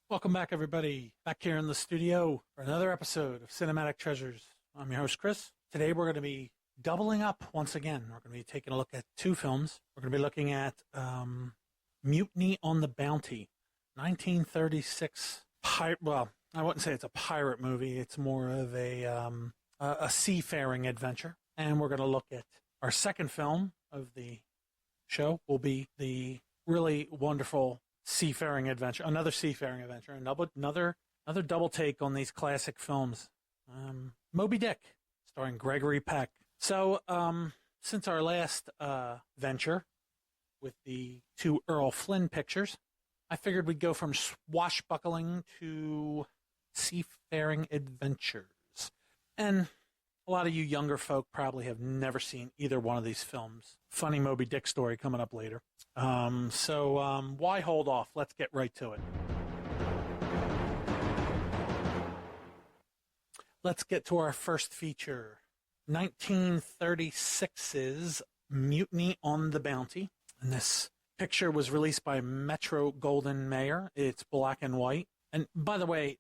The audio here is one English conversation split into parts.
Welcome back, everybody. Back here in the studio for another episode of Cinematic Treasures. I'm your host, Chris. Today we're going to be doubling up once again. We're going to be taking a look at two films. We're going to be looking at Mutiny on the Bounty, 1936. Well, I wouldn't say it's a pirate movie. It's more of a seafaring adventure. And we're going to look at our second film of the show will be the really wonderful another seafaring adventure, another double take on these classic films. Moby Dick, starring Gregory Peck. So, since our last venture with the two Errol Flynn pictures, I figured we'd go from swashbuckling to seafaring adventures. And a lot of you younger folk probably have never seen either one of these films. Funny Moby Dick story coming up later. So why hold off? Let's get right to it. Let's get to our first feature. 1936's Mutiny on the Bounty. And this picture was released by Metro-Goldwyn-Mayer. It's black and white. And by the way,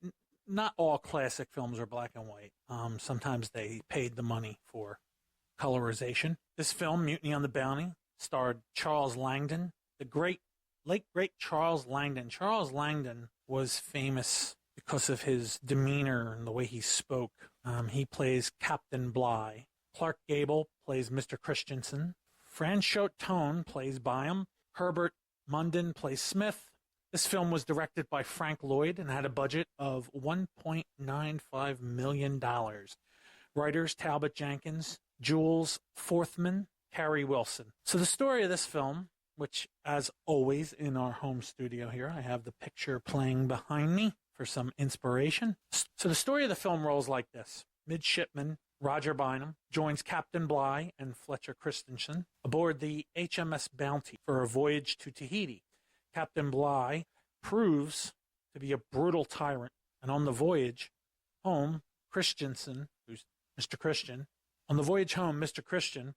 not all classic films are black and white. Sometimes they paid the money for colorization. This film, Mutiny on the Bounty, starred Charles Langdon, the late great Charles Langdon. Charles Langdon was famous because of his demeanor and the way he spoke. He plays Captain Bligh. Clark Gable plays Mr. Christensen. Franchot Tone plays Byam. Herbert Munden plays Smith. This film was directed by Frank Lloyd and had a budget of $1.95 million. Writers Talbot Jenkins, Jules Forthman, Carrie Wilson. So the story of this film, which as always in our home studio here, I have the picture playing behind me for some inspiration. So the story of the film rolls like this. Midshipman Roger Bynum joins Captain Bligh and Fletcher Christensen aboard the HMS Bounty for a voyage to Tahiti. Captain Bligh proves to be a brutal tyrant, and on the voyage home, Christensen, who's Mr. Christian, Mr. Christian,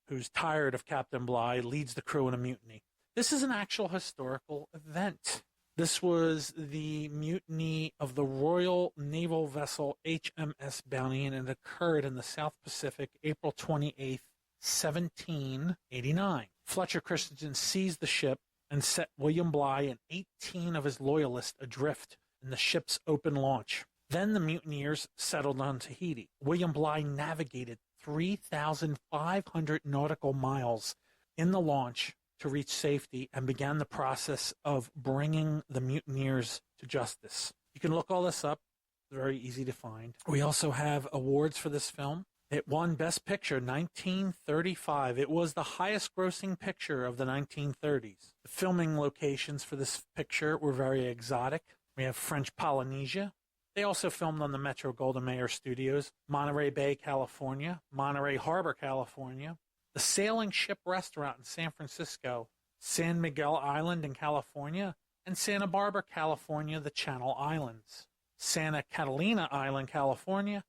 who's tired of Captain Bligh, leads the crew in a mutiny. This is an actual historical event. This was the mutiny of the Royal Naval vessel HMS Bounty, and it occurred in the South Pacific, April 28th, 1789. Fletcher Christensen seized the ship and set William Bligh and 18 of his loyalists adrift in the ship's open launch. Then the mutineers settled on Tahiti. William Bligh navigated 3,500 nautical miles in the launch to reach safety and began the process of bringing the mutineers to justice. You can look all this up. It's very easy to find. We also have awards for this film. It won Best Picture 1935. It was the highest grossing picture of the 1930s. The filming locations for this picture were very exotic. We have French Polynesia. They also filmed on the Metro-Goldwyn-Mayer Studios, Monterey Bay, California, Monterey Harbor, California, the Sailing Ship Restaurant in San Francisco, San Miguel Island in California, and Santa Barbara, California, the Channel Islands, Santa Catalina Island, California,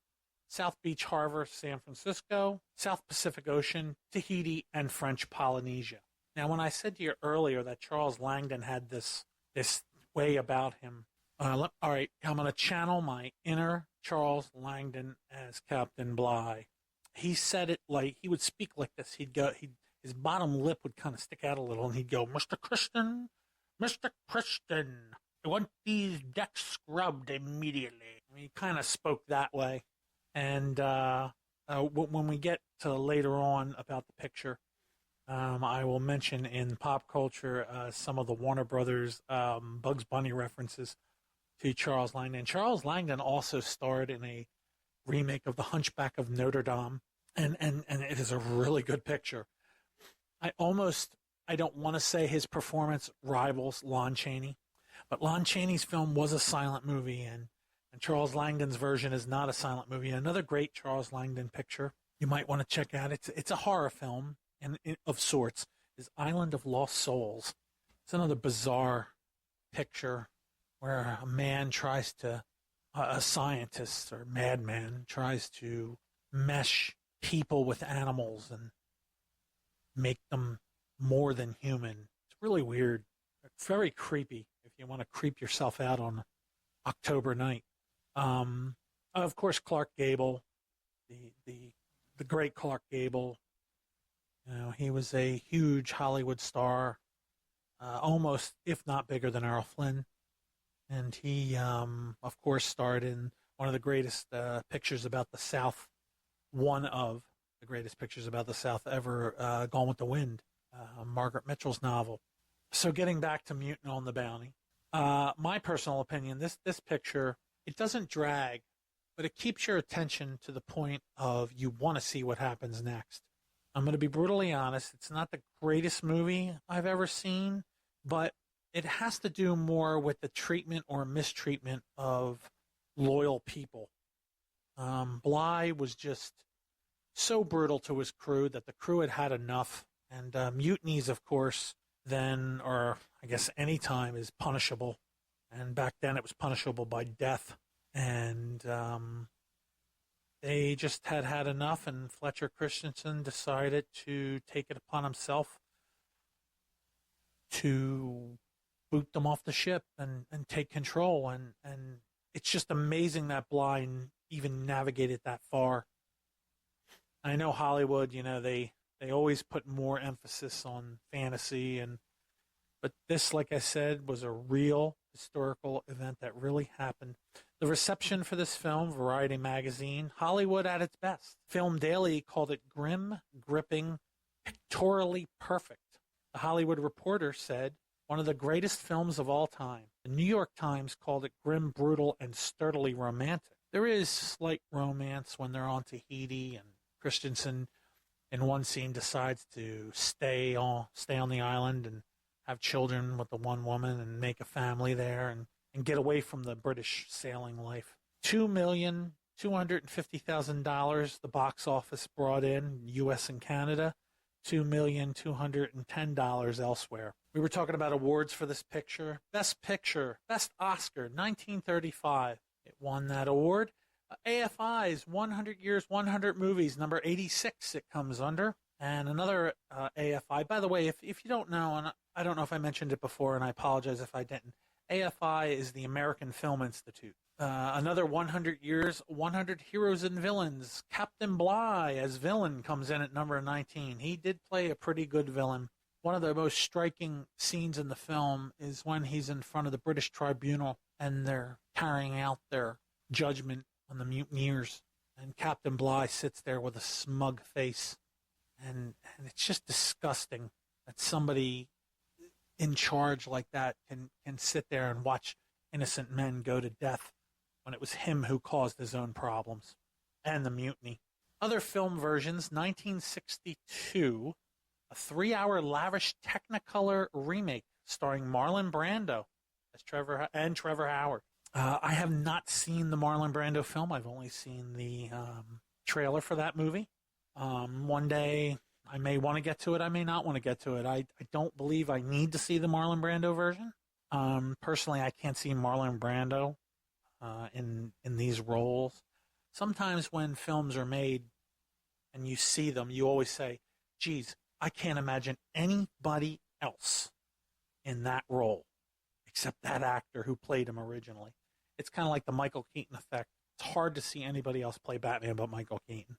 South Beach Harbor, San Francisco, South Pacific Ocean, Tahiti, and French Polynesia. Now, when I said to you earlier that Charles Langdon had this way about him, all right, I'm going to channel my inner Charles Langdon as Captain Bligh. He said it like, he would speak like this. His bottom lip would kind of stick out a little, and he'd go, Mr. Christian, I want these decks scrubbed immediately. I mean, he kind of spoke that way. And when we get to later on about the picture, I will mention in pop culture some of the Warner Brothers Bugs Bunny references to Charles Langdon. Charles Langdon also starred in a remake of The Hunchback of Notre Dame, and it is a really good picture. I don't want to say his performance rivals Lon Chaney, but Lon Chaney's film was a silent movie, and Charles Langdon's version is not a silent movie. Another great Charles Langdon picture you might want to check out. It's a horror film of sorts. Is Island of Lost Souls. It's another bizarre picture where a scientist or madman tries to mesh people with animals and make them more than human. It's really weird. It's very creepy if you want to creep yourself out on October night. Of course, Clark Gable, the great Clark Gable. You know, he was a huge Hollywood star, almost if not bigger than Errol Flynn, and he, of course, starred in one of the greatest pictures about the South, one of the greatest pictures about the South ever, Gone with the Wind, Margaret Mitchell's novel. So, getting back to Mutiny on the Bounty, my personal opinion, this picture, it doesn't drag, but it keeps your attention to the point of you want to see what happens next. I'm going to be brutally honest. It's not the greatest movie I've ever seen, but it has to do more with the treatment or mistreatment of loyal people. Bly was just so brutal to his crew that the crew had had enough. And mutinies, of course, then, or I guess any time, is punishable. And back then it was punishable by death. And they just had had enough, and Fletcher Christensen decided to take it upon himself to boot them off the ship and take control. And it's just amazing that Bly even navigated that far. I know Hollywood, you know, they always put more emphasis on fantasy, but this, like I said, was a real historical event that really happened. The reception for this film, Variety magazine, Hollywood at its best. Film Daily called it grim, gripping, pictorially perfect. The Hollywood Reporter said, one of the greatest films of all time. The New York Times called it grim, brutal, and sturdily romantic. There is slight romance when they're on Tahiti, and Christensen in one scene decides to stay on the island and have children with the one woman and make a family there and get away from the British sailing life. $2,250,000 the box office brought in, U.S. and Canada. $2,210 elsewhere. We were talking about awards for this picture. Best Picture, Best Oscar, 1935. It won that award. AFI's 100 Years, 100 Movies, number 86 it comes under. And another AFI. By the way, if you don't know, and I don't know if I mentioned it before, and I apologize if I didn't, AFI is the American Film Institute. Another 100 Years, 100 Heroes and Villains. Captain Bligh as villain comes in at number 19. He did play a pretty good villain. One of the most striking scenes in the film is when he's in front of the British tribunal and they're carrying out their judgment on the mutineers. And Captain Bligh sits there with a smug face. And it's just disgusting that somebody in charge like that can sit there and watch innocent men go to death when it was him who caused his own problems and the mutiny. Other film versions, 1962, a 3-hour lavish Technicolor remake starring Marlon Brando as Trevor Howard. I have not seen the Marlon Brando film. I've only seen the trailer for that movie. One day I may want to get to it. I may not want to get to it. I don't believe I need to see the Marlon Brando version. Personally, I can't see Marlon Brando in these roles. Sometimes when films are made and you see them, you always say, geez, I can't imagine anybody else in that role except that actor who played him originally. It's kind of like the Michael Keaton effect. It's hard to see anybody else play Batman but Michael Keaton,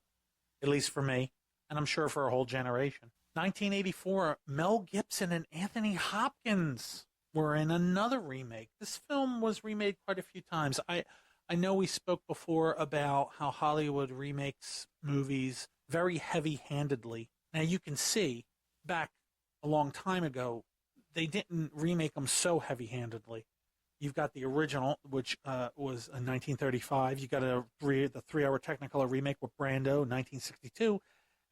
at least for me, and I'm sure for a whole generation. 1984, Mel Gibson and Anthony Hopkins were in another remake. This film was remade quite a few times. I know we spoke before about how Hollywood remakes movies very heavy-handedly. Now you can see back a long time ago, they didn't remake them so heavy-handedly. You've got the original, which was in 1935. You got the 3-hour Technicolor remake with Brando, 1962,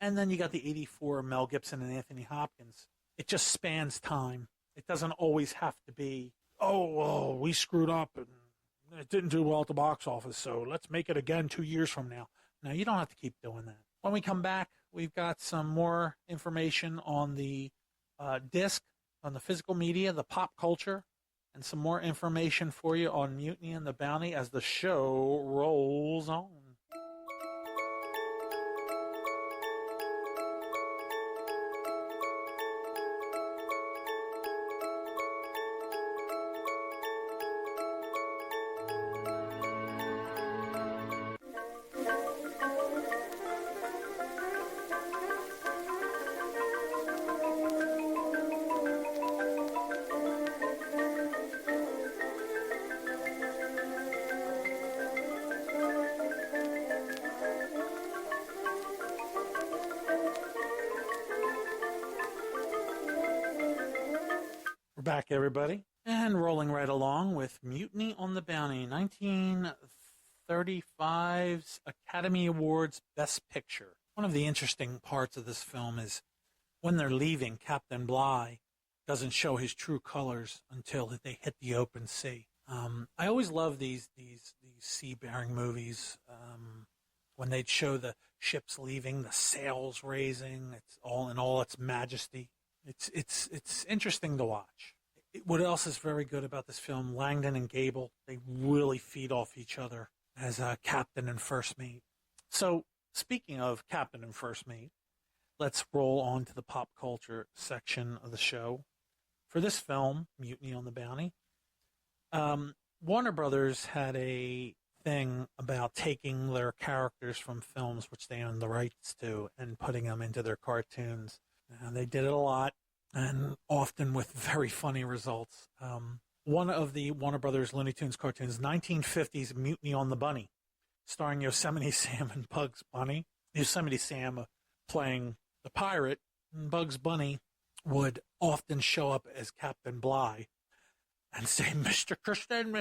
and then you got the 84 Mel Gibson and Anthony Hopkins. It just spans time. It doesn't always have to be, oh, we screwed up and it didn't do well at the box office, so let's make it again 2 years from now. No, you don't have to keep doing that. When we come back, we've got some more information on the disc, on the physical media, the pop culture, and some more information for you on Mutiny and the Bounty as the show rolls on. back, everybody, and rolling right along with Mutiny on the Bounty, 1935's Academy Awards Best Picture. One of the interesting parts of this film is when they're leaving, Captain Bligh doesn't show his true colors until they hit the open sea. I always love these seafaring movies when they'd show the ships leaving, the sails raising, it's all in all its majesty. It's interesting to watch. What else is very good about this film? Langdon and Gable, they really feed off each other as captain and first mate. So, speaking of captain and first mate, let's roll on to the pop culture section of the show. For this film, Mutiny on the Bounty, Warner Brothers had a thing about taking their characters from films which they own the rights to and putting them into their cartoons. They did it a lot, and often with very funny results. One of the Warner Brothers Looney Tunes cartoons, 1950's Mutiny on the Bunny, starring Yosemite Sam and Bugs Bunny. Yosemite Sam playing the pirate, and Bugs Bunny would often show up as Captain Bligh and say, Mr. Christian,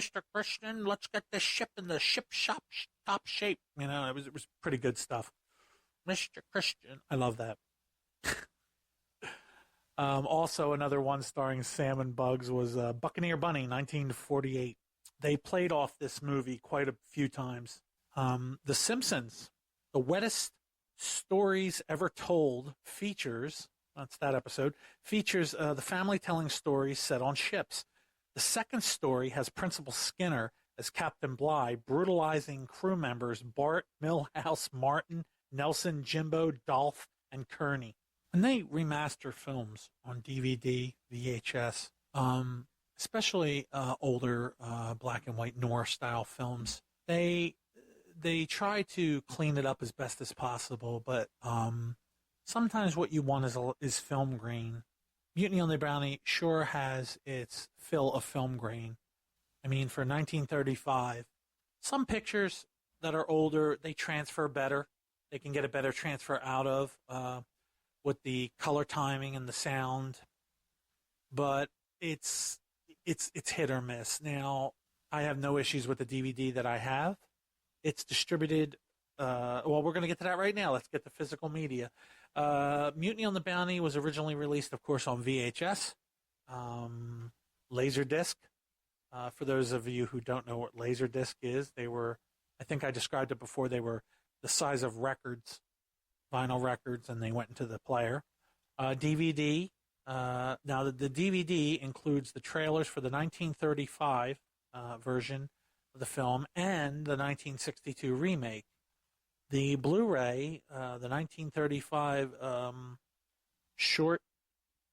let's get this ship in the ship shop top shape. You know, it was pretty good stuff. Mr. Christian. I love that. Also, another one starring Sam and Bugs was Buccaneer Bunny, 1948. They played off this movie quite a few times. The Simpsons, the wettest stories ever told, features, that's that episode, features the family telling stories set on ships. The second story has Principal Skinner as Captain Bligh brutalizing crew members Bart, Milhouse, Martin, Nelson, Jimbo, Dolph, and Kearney. When they remaster films on DVD, VHS, especially older black and white noir-style films, they try to clean it up as best as possible, but sometimes what you want is film grain. Mutiny on the Bounty sure has its fill of film grain. I mean, for 1935, some pictures that are older, they transfer better. They can get a better transfer out of with the color timing and the sound. But it's hit or miss. Now, I have no issues with the DVD that I have. It's distributed. Well, we're going to get to that right now. Let's get to physical media. Mutiny on the Bounty was originally released, of course, on VHS, Laserdisc. For those of you who don't know what Laserdisc is, they were, I think I described it before, they were the size of records, vinyl records, and they went into the player. DVD. Now, the DVD includes the trailers for the 1935 version of the film and the 1962 remake. The Blu-ray, the 1935 short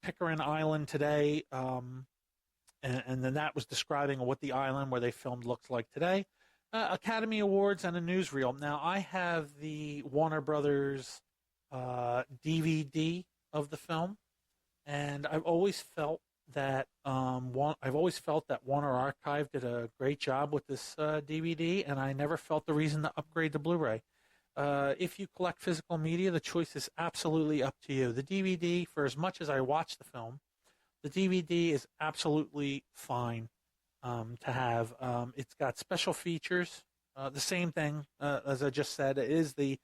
Pitcairn Island today, and then that was describing what the island where they filmed looks like today. Academy Awards and a newsreel. Now, I have the Warner Brothers DVD of the film, and I've always felt that Warner Archive did a great job with this DVD, and I never felt the reason to upgrade to Blu-ray. If you collect physical media, the choice is absolutely up to you. The DVD, for as much as I watch the film, the DVD is absolutely fine to have. It's got special features. The same thing, as I just said, it is the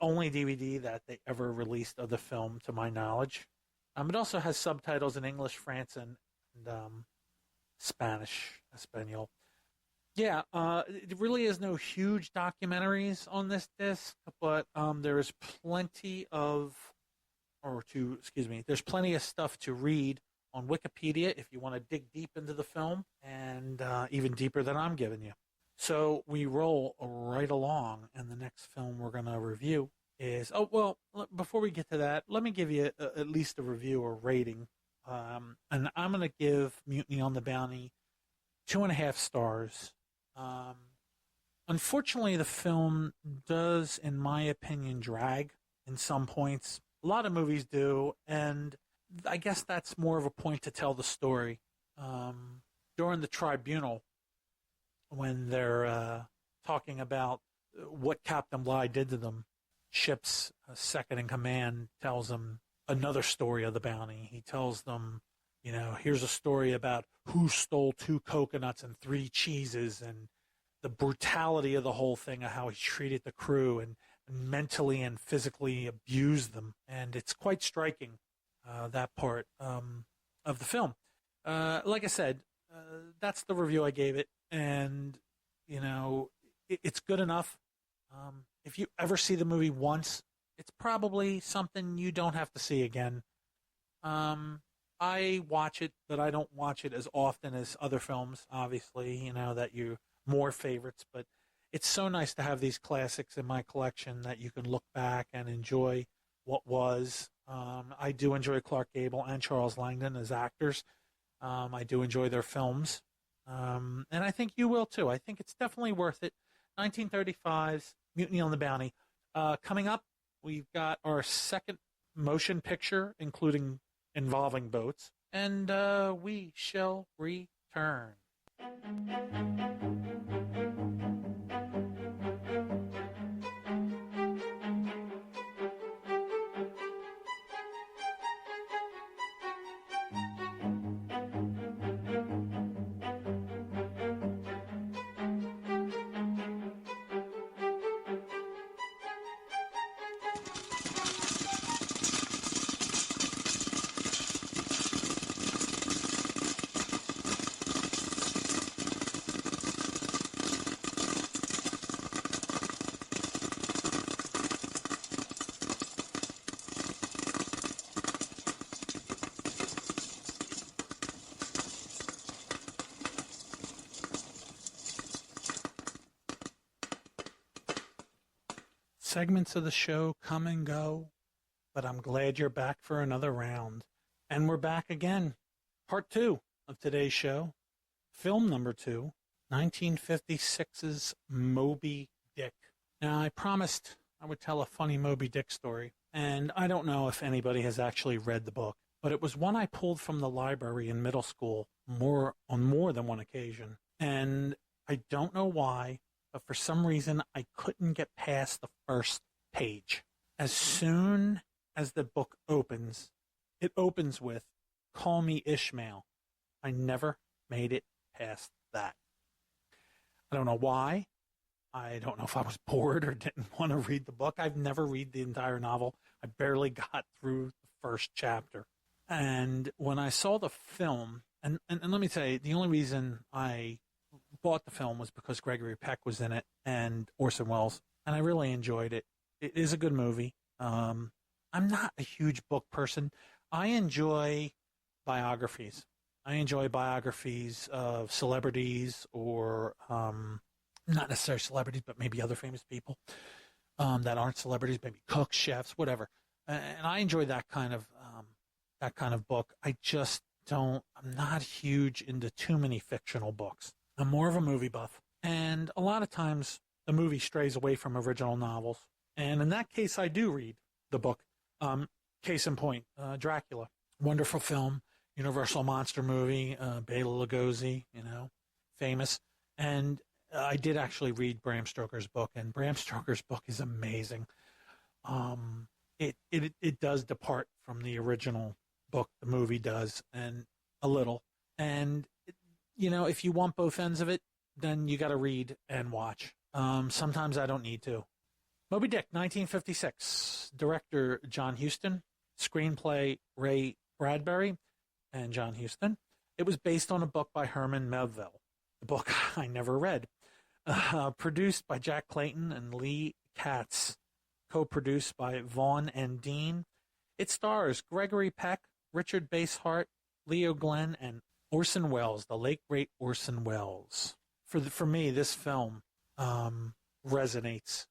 only DVD that they ever released of the film, to my knowledge. It also has subtitles in English, France, and Spanish, Espanol. Yeah, it really is no huge documentaries on this disc, but there is there's plenty of stuff to read on Wikipedia if you want to dig deep into the film, and even deeper than I'm giving you. So we roll right along, and the next film we're going to review is, before we get to that, let me give you at least a review or rating. And I'm going to give Mutiny on the Bounty 2.5 stars. Unfortunately, the film does, in my opinion, drag in some points. A lot of movies do, and I guess that's more of a point to tell the story. During the tribunal, when they're talking about what Captain Bligh did to them, Ship's second in command tells them another story of the bounty. He tells them Here's a story about who stole 2 coconuts and 3 cheeses, and the brutality of the whole thing, of how he treated the crew and mentally and physically abused them. And it's quite striking, that part of the film. Like I said, that's the review I gave it. And, it's good enough. If you ever see the movie once, it's probably something you don't have to see again. I watch it, but I don't watch it as often as other films, obviously, that you more favorites. But it's so nice to have these classics in my collection that you can look back and enjoy what was. I do enjoy Clark Gable and Charles Langdon as actors. I do enjoy their films. And I think you will too. I think it's definitely worth it. 1935's Mutiny on the Bounty. Coming up, we've got our second motion picture, involving boats, and we shall return. Segments of the show come and go, but I'm glad you're back for another round. And we're back again. Part 2 of today's show. Film number 2, 1956's Moby Dick. Now, I promised I would tell a funny Moby Dick story, and I don't know if anybody has actually read the book, but it was one I pulled from the library in middle school on more than one occasion. And I don't know why, but for some reason, I couldn't get past the first page. As soon as the book opens, it opens with, "Call me Ishmael." I never made it past that. I don't know why. I don't know if I was bored or didn't want to read the book. I've never read the entire novel. I barely got through the first chapter. And when I saw the film, and let me tell you, the only reason I bought the film was because Gregory Peck was in it and Orson Welles, and I really enjoyed it. It is a good movie. I'm not a huge book person. I enjoy biographies. I enjoy biographies of celebrities or not necessarily celebrities, but maybe other famous people that aren't celebrities, maybe cooks, chefs, whatever. And I enjoy that kind of book. I just don't. I'm not huge into too many fictional books. I'm more of a movie buff. And a lot of times the movie strays away from original novels. And in that case, I do read the book. Case in point, Dracula. Wonderful film, Universal monster movie, Bela Lugosi, famous. And I did actually read Bram Stoker's book, and Bram Stoker's book is amazing. It does depart from the original book, the movie does, and a little. And if you want both ends of it, then you got to read and watch. Sometimes I don't need to. Moby Dick, 1956. Director John Huston. Screenplay Ray Bradbury and John Huston. It was based on a book by Herman Melville. The book I never read. Produced by Jack Clayton and Lee Katz. Co-produced by Vaughn and Dean. It stars Gregory Peck, Richard Basehart, Leo Glenn, and Orson Welles, the late great Orson Welles. For me, this film resonates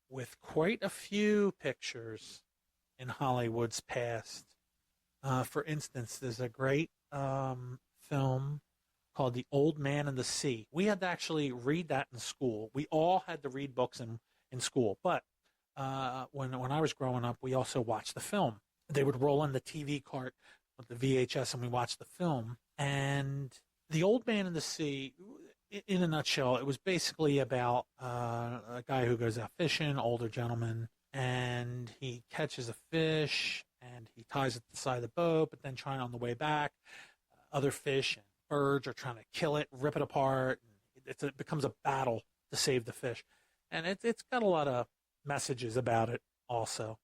with quite a few pictures in Hollywood's past. For instance, there's a great film called The Old Man and the Sea. We had to actually read that in school. We all had to read books in school. But when I was growing up, we also watched the film. They would roll in the TV cart with the VHS, and we watched the film. And The Old Man and the Sea, in a nutshell, it was basically about a guy who goes out fishing, older gentleman, and he catches a fish, and he ties it to the side of the boat, but then trying on the way back, other fish and birds are trying to kill it, rip it apart. It becomes a battle to save the fish. And it's got a lot of messages about it also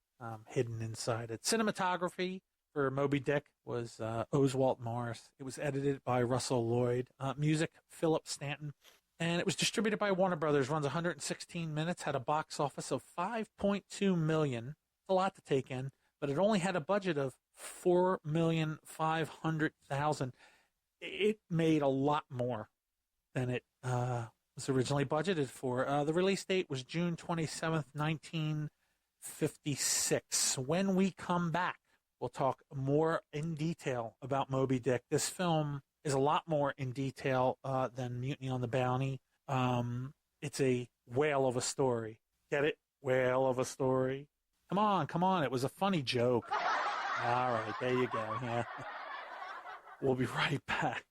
hidden inside it. Cinematography for Moby Dick was Oswalt Morris. It was edited by Russell Lloyd. Music, Philip Stanton. And it was distributed by Warner Brothers. Runs 116 minutes. Had a box office of $5.2 million. It's a lot to take in. But it only had a budget of $4,500,000. It made a lot more than it was originally budgeted for. The release date was June 27th, 1956. When we come back, we'll talk more in detail about Moby Dick. This film is a lot more in detail than Mutiny on the Bounty. It's a whale of a story. Get it? Whale of a story. Come on. It was a funny joke. All right, there you go. Yeah. We'll be right back.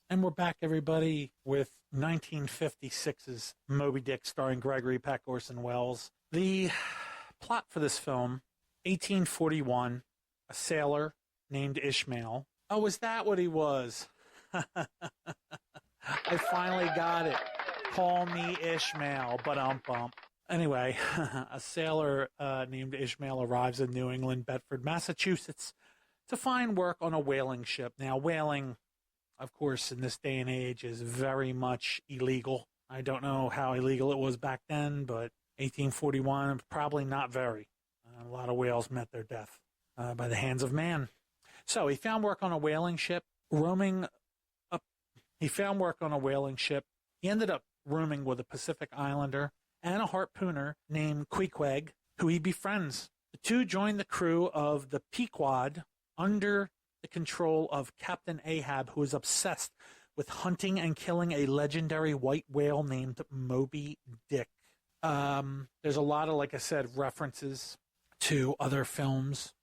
And we're back, everybody, with 1956's Moby Dick, starring Gregory Peck, Orson Welles. The plot for this film, 1841, a sailor named Ishmael. Oh, is that what he was? I finally got it. Call me Ishmael, but Anyway, a sailor named Ishmael arrives in New England, Bedford, Massachusetts, to find work on a whaling ship. Now, whaling, of course, in this day and age is very much illegal. I don't know how illegal it was back then, but 1841, probably not very. A lot of whales met their death by the hands of man. So he found work on a whaling ship, roaming up. He found work on a whaling ship. He ended up rooming with a Pacific Islander and a harpooner named Queequeg, who he befriends. The two join the crew of the Pequod under the control of Captain Ahab, who is obsessed with hunting and killing a legendary white whale named Moby Dick. There's a lot of, like I said, references to other films,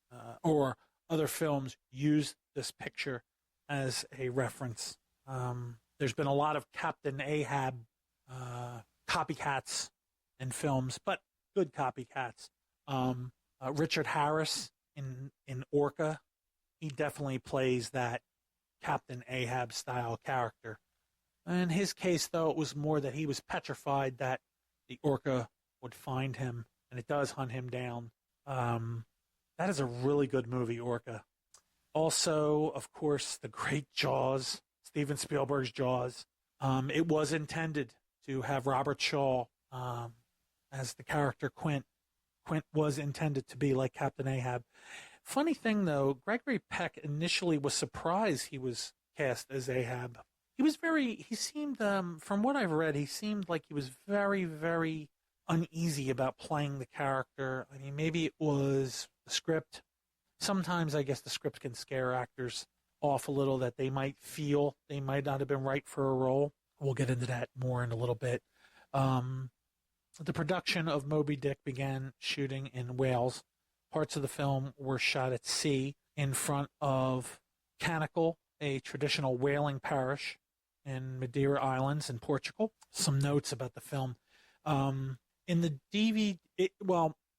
or other films use this picture as a reference. There's been a lot of Captain Ahab copycats in films, but good copycats. Richard Harris in Orca, he definitely plays that Captain Ahab style character. In his case, though, it was more that he was petrified that the orca would find him, and it does hunt him down. That is a really good movie, Orca. Also, of course, the great Jaws, Steven Spielberg's Jaws. It was intended to have Robert Shaw as the character Quint. Quint was intended to be like Captain Ahab. Funny thing, though, Gregory Peck initially was surprised he was cast as Ahab. He seemed, from what I've read, he seemed like he was very, very uneasy about playing the character. I mean, maybe it was the script. Sometimes I guess the script can scare actors off a little, that they might feel they might not have been right for a role. We'll get into that more in a little bit. The production of Moby Dick began shooting in Wales. Parts of the film were shot at sea in front of Canacle, a traditional whaling parish in Madeira Islands in Portugal. Some notes about the film. In the DVD,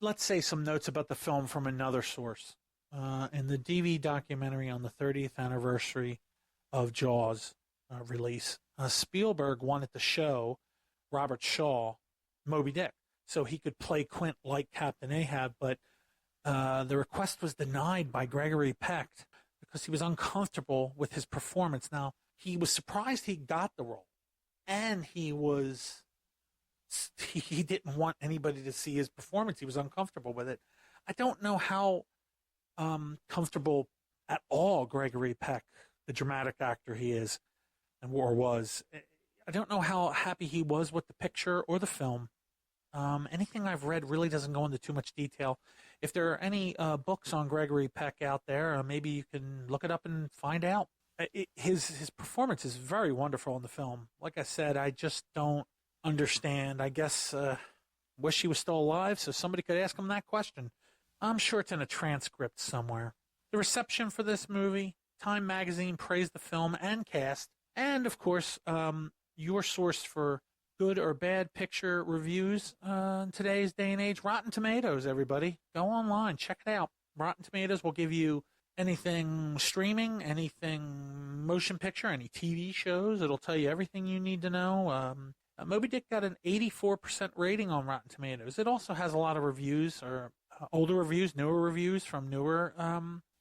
let's say some notes about the film from another source. In the DVD documentary on the 30th anniversary of Jaws release, Spielberg wanted to show Robert Shaw Moby Dick so he could play Quint like Captain Ahab, but the request was denied by Gregory Peck because he was uncomfortable with his performance. Now, he was surprised he got the role, and he didn't want anybody to see his performance. He was uncomfortable with it. I don't know how comfortable at all Gregory Peck, the dramatic actor he is, or was. I don't know how happy he was with the picture or the film. Anything I've read really doesn't go into too much detail. If there are any books on Gregory Peck out there, maybe you can look it up and find out. His performance is very wonderful in the film. Like I said, I just don't understand. I guess wish he was still alive so somebody could ask him that question. I'm sure it's in a transcript somewhere. The reception for this movie, Time magazine praised the film and cast, and of course, your source for good or bad picture reviews in today's day and age? Rotten Tomatoes, everybody. Go online, check it out. Rotten Tomatoes will give you anything streaming, anything motion picture, any TV shows. It'll tell you everything you need to know. Moby Dick got an 84% rating on Rotten Tomatoes. It also has a lot of reviews, or older reviews, newer reviews from newer,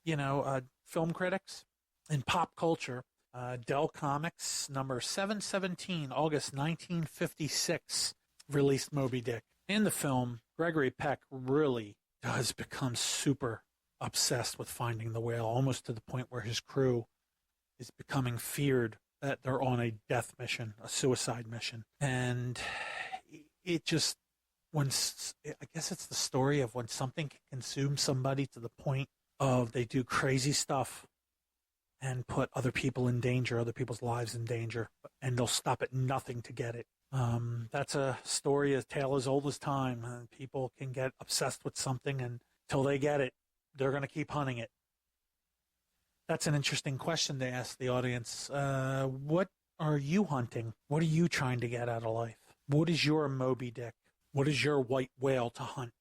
film critics. In pop culture, Dell Comics, number 717, August 1956, released Moby Dick. In the film, Gregory Peck really does become super obsessed with finding the whale, almost to the point where his crew is becoming feared that they're on a death mission, a suicide mission. And it just, I guess it's the story of when something can consume somebody to the point of they do crazy stuff and put other people in danger, other people's lives in danger, and they'll stop at nothing to get it. That's a story, a tale as old as time. People can get obsessed with something, and until they get it, they're going to keep hunting it. That's an interesting question to ask the audience. What are you hunting? What are you trying to get out of life? What is your Moby Dick? What is your white whale to hunt?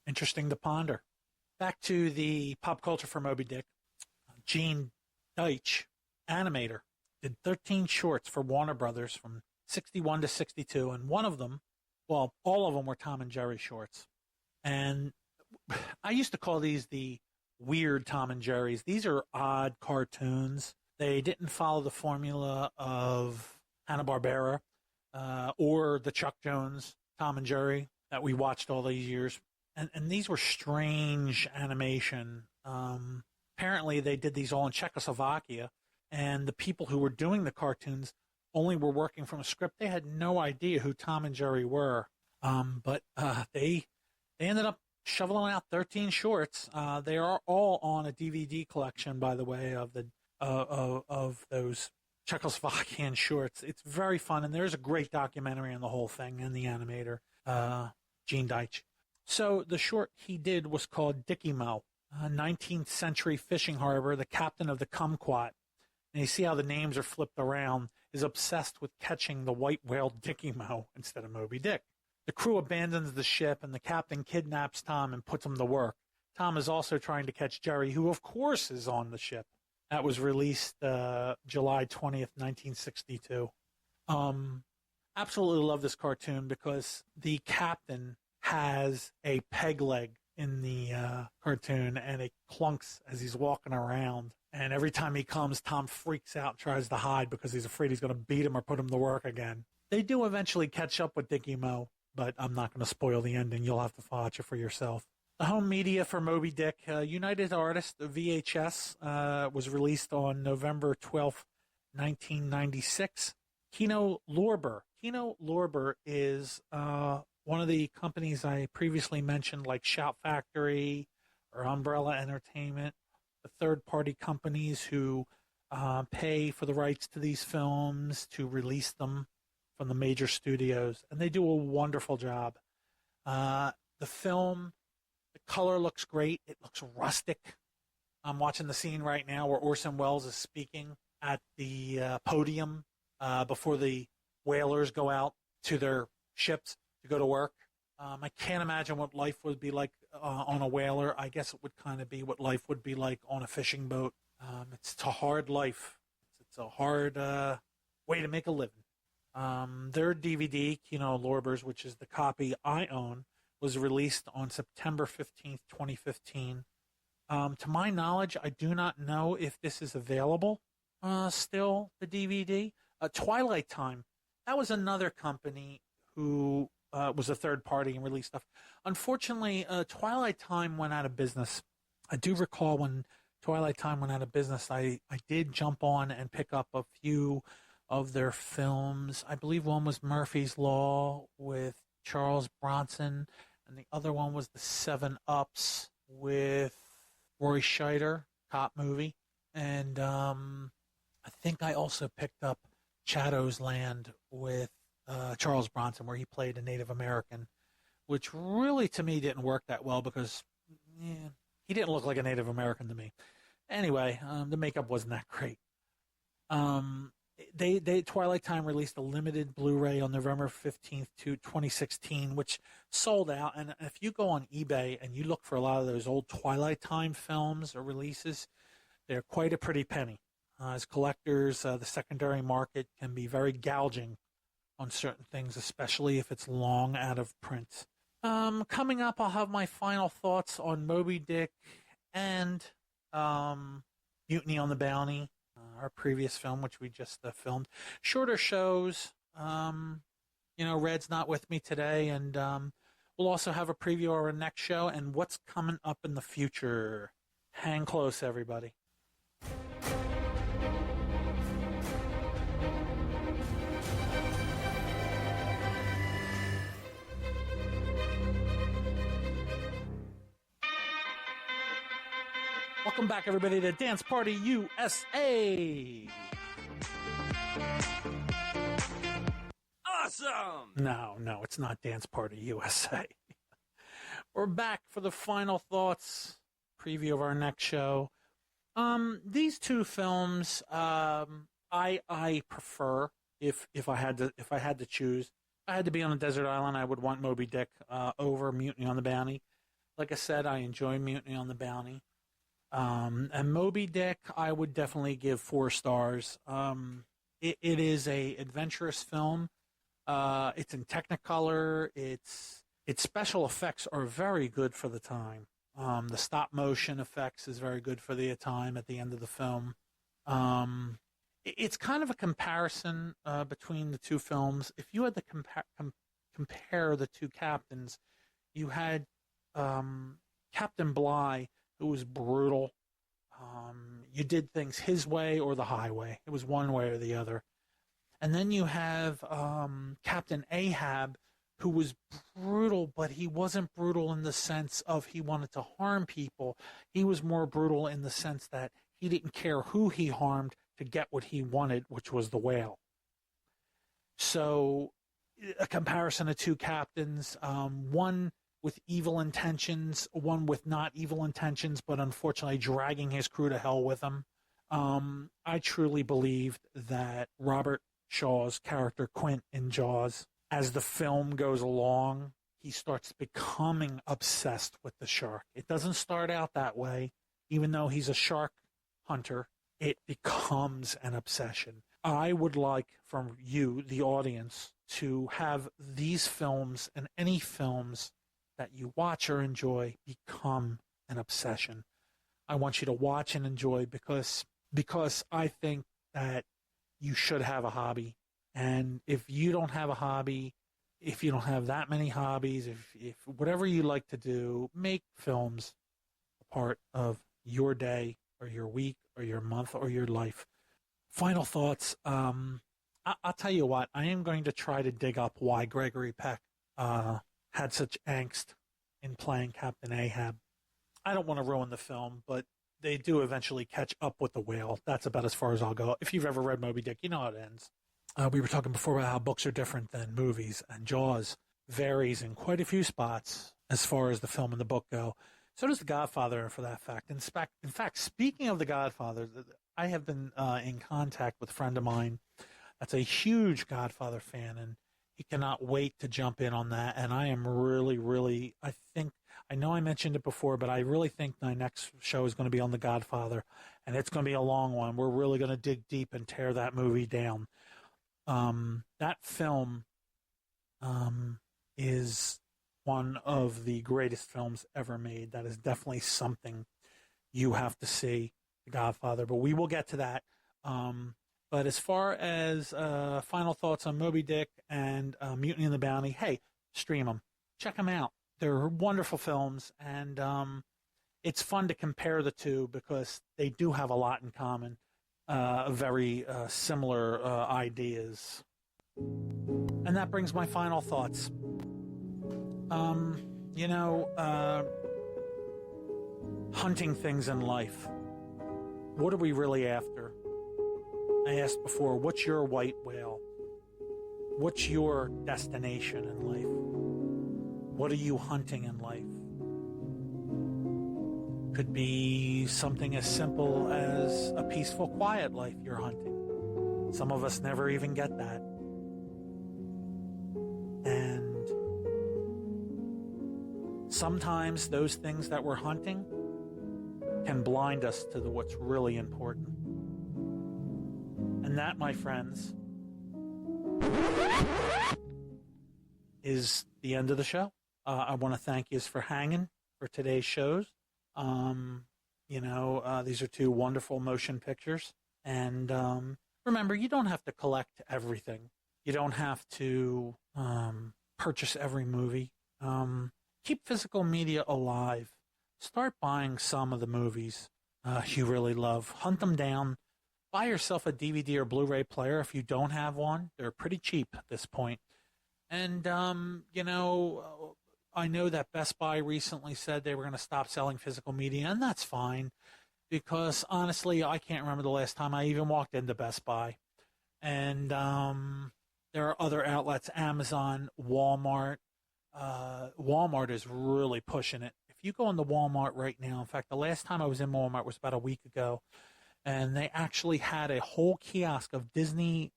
Interesting to ponder. Back to the pop culture for Moby Dick. Gene Deitch, animator, did 13 shorts for Warner Brothers from 61 to 62, and one of them, well, all of them were Tom and Jerry shorts. And I used to call these the weird Tom and Jerry's. These are odd cartoons. They didn't follow the formula of Hanna-Barbera or the Chuck Jones Tom and Jerry that we watched all these years. And these were strange animation. Apparently, they did these all in Czechoslovakia, and the people who were doing the cartoons only were working from a script. They had no idea who Tom and Jerry were. But they ended up shoveling out 13 shorts. They are all on a DVD collection, by the way, of those Czechoslovakian shorts. It's very fun, and there's a great documentary on the whole thing and the animator, Gene Deitch. So the short he did was called Dickie Mo, a 19th century fishing harbor. The captain of the Kumquat, and you see how the names are flipped around, is obsessed with catching the white whale Dickie Mo instead of Moby Dick. The crew abandons the ship, and the captain kidnaps Tom and puts him to work. Tom is also trying to catch Jerry, who, of course, is on the ship. That was released July 20th, 1962. Absolutely love this cartoon because the captain has a peg leg in the cartoon, and it clunks as he's walking around. And every time he comes, Tom freaks out and tries to hide because he's afraid he's going to beat him or put him to work again. They do eventually catch up with Dickie Mo, but I'm not going to spoil the ending. You'll have to watch it for yourself. The home media for Moby Dick, United Artists, VHS, was released on November 12th, 1996. Kino Lorber. Kino Lorber is one of the companies I previously mentioned, like Shout Factory or Umbrella Entertainment, the third-party companies who pay for the rights to these films to release them from the major studios, and they do a wonderful job. The film, the color looks great. It looks rustic. I'm watching the scene right now where Orson Welles is speaking at the podium before the whalers go out to their ships to go to work. I can't imagine what life would be like on a whaler. I guess it would kind of be what life would be like on a fishing boat. It's a hard life. It's a hard way to make a living. Their DVD, Kino Lorber's, which is the copy I own, was released on September 15th, 2015. To my knowledge, I do not know if this is available still, the DVD. Twilight Time, that was another company who was a third party and released stuff. Unfortunately, Twilight Time went out of business. I do recall when Twilight Time went out of business, I did jump on and pick up a few of their films. I believe one was Murphy's Law with Charles Bronson, and the other one was The 7-Ups with Roy Scheider, cop movie. And I think I also picked up Chatto's Land with Charles Bronson, where he played a Native American, which really, to me, didn't work that well because he didn't look like a Native American to me. Anyway, the makeup wasn't that great. Twilight Time released a limited Blu-ray on November 15th, 2016, which sold out. And if you go on eBay and you look for a lot of those old Twilight Time films or releases, they're quite a pretty penny. As collectors, the secondary market can be very gouging on certain things, especially if it's long out of print. Coming up, I'll have my final thoughts on Moby Dick and Mutiny on the Bounty, our previous film, which we just filmed. Shorter shows. Red's not with me today, and we'll also have a preview of our next show and what's coming up in the future. Hang close, everybody. Welcome back, everybody, to Dance Party USA. Awesome! No, it's not Dance Party USA. We're back for the final thoughts, preview of our next show. These two films, I prefer if I had to choose. If I had to be on a desert island, I would want Moby Dick over Mutiny on the Bounty. Like I said, I enjoy Mutiny on the Bounty. And Moby Dick, I would definitely give 4 stars. It is a adventurous film. It's in Technicolor. Its special effects are very good for the time. The stop motion effects is very good for the time at the end of the film. It's kind of a comparison between the two films. If you had to compare the two captains, you had Captain Bligh, who was brutal. You did things his way or the highway. It was one way or the other. And then you have Captain Ahab, who was brutal, but he wasn't brutal in the sense of he wanted to harm people. He was more brutal in the sense that he didn't care who he harmed to get what he wanted, which was the whale. So a comparison of two captains, one with evil intentions, one with not evil intentions, but unfortunately dragging his crew to hell with him. I truly believed that Robert Shaw's character, Quint in Jaws, as the film goes along, he starts becoming obsessed with the shark. It doesn't start out that way. Even though he's a shark hunter, it becomes an obsession. I would like from you, the audience, to have these films and any films that you watch or enjoy become an obsession. I want you to watch and enjoy because I think that you should have a hobby. And if you don't have a hobby, if you don't have that many hobbies, if whatever you like to do, make films a part of your day or your week or your month or your life. Final thoughts. I'll tell you what, I am going to try to dig up why Gregory Peck had such angst in playing Captain Ahab. I don't want to ruin the film, but they do eventually catch up with the whale. That's about as far as I'll go. If you've ever read Moby Dick, you know how it ends. We were talking before about how books are different than movies, and Jaws varies in quite a few spots as far as the film and the book go. So does The Godfather, for that fact. In fact, speaking of The Godfather, I have been in contact with a friend of mine that's a huge Godfather fan, and he cannot wait to jump in on that. And I am really, I know I mentioned it before, but I really think my next show is going to be on The Godfather, and it's going to be a long one. We're really going to dig deep and tear that movie down. That film is one of the greatest films ever made. That is definitely something you have to see, The Godfather, but we will get to that. But as far as final thoughts on Moby Dick and Mutiny on the Bounty, hey, stream them. Check them out. They're wonderful films, and it's fun to compare the two because they do have a lot in common, very similar ideas. And that brings my final thoughts. Hunting things in life. What are we really after? I asked before, what's your white whale? What's your destination in life? What are you hunting in life? Could be something as simple as a peaceful, quiet life you're hunting. Some of us never even get that. And sometimes those things that we're hunting can blind us to what's really important. And that, my friends, is the end of the show. I want to thank you for hanging for today's shows. These are two wonderful motion pictures. And remember, you don't have to collect everything. You don't have to purchase every movie. Keep physical media alive. Start buying some of the movies you really love. Hunt them down. Buy yourself a DVD or Blu-ray player if you don't have one. They're pretty cheap at this point. And, I know that Best Buy recently said they were going to stop selling physical media, and that's fine because, honestly, I can't remember the last time I even walked into Best Buy. And there are other outlets, Amazon, Walmart. Walmart is really pushing it. If you go into Walmart right now, in fact, the last time I was in Walmart was about a week ago, and they actually had a whole kiosk of Disney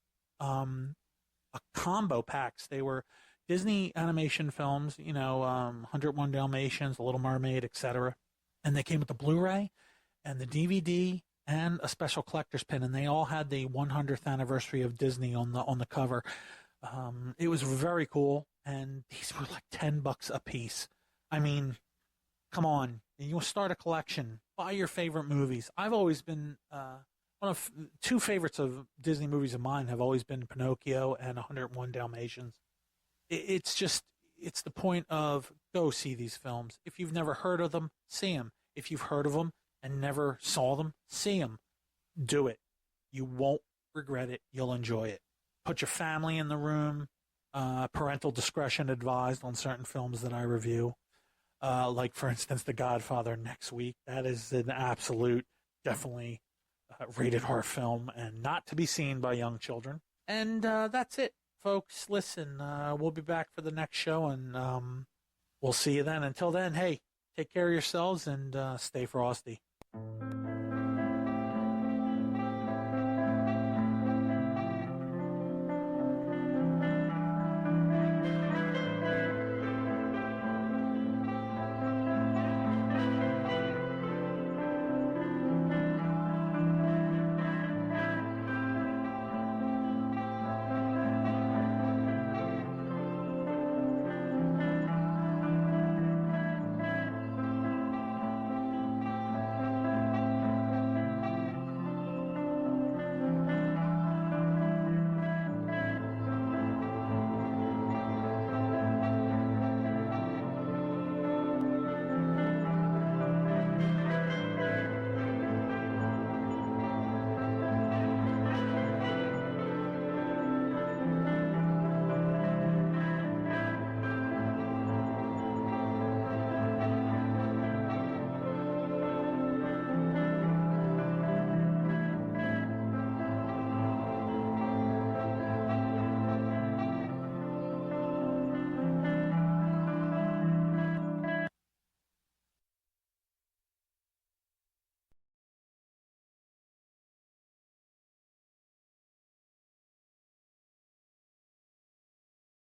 combo packs. They were Disney animation films, 101 Dalmatians, The Little Mermaid, etc. And they came with the Blu-ray and the DVD and a special collector's pin, and they all had the 100th anniversary of Disney on the cover. It was very cool, and these were like $10 a piece. I mean, come on, you'll start a collection. Buy your favorite movies. I've always been one of two favorites of Disney movies of mine have always been Pinocchio and 101 Dalmatians. It's the point of go see these films. If you've never heard of them, see them. If you've heard of them and never saw them, see them. Do it. You won't regret it. You'll enjoy it. Put your family in the room. Parental discretion advised on certain films that I review. Like, for instance, The Godfather next week. That is an absolute, definitely rated R film and not to be seen by young children. And that's it, folks. Listen, we'll be back for the next show, and we'll see you then. Until then, hey, take care of yourselves and stay frosty.